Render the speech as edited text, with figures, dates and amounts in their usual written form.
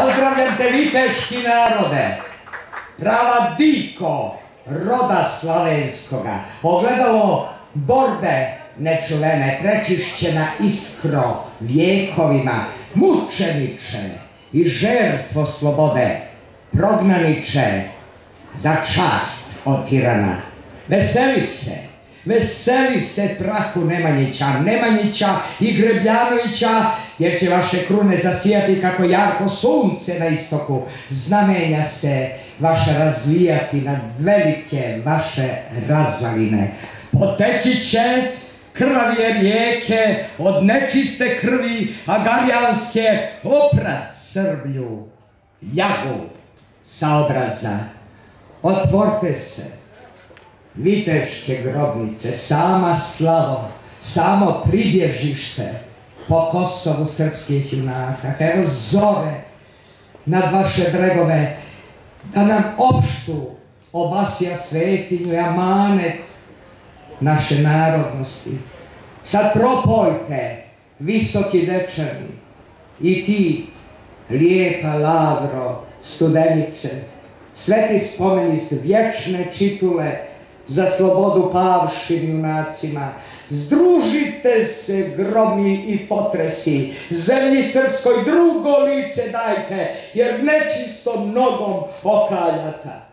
Pozdravljam te viteški narode, prava diko roda slavenskoga, ogledalo borbe nečuvene, prečišćena iskro vjekovima, mučeniče i žrtvo slobode, prognaniče za čast od tirana. Veseli se prahu Nemanjića i Grebljanovića, jer će vaše krune zasijati kako jarko sunce na istoku. Znamenja se vaše razvijati nad velike vaše razvaline. Poteći će krvavije rijeke od nečiste krvi agarijanske, oprat Srblju, ljagu sa obraza. Otvorte se, viteške grobnice, sama slavo, samo pribježište po Kosovu srpskih junaka. Evo zore nad vaše bregove, da nam opštu obasja svetinju i amanet naše narodnosti. Sad propojte, visoki dečani, i ti, lijepa Lavro, Studenice, sveti spomenic vječne čitule za slobodu pavšim junacima. Združite se, gromi i potresi, zemlji srpskoj drugo lice dajte, jer nečistom nogom okaljata.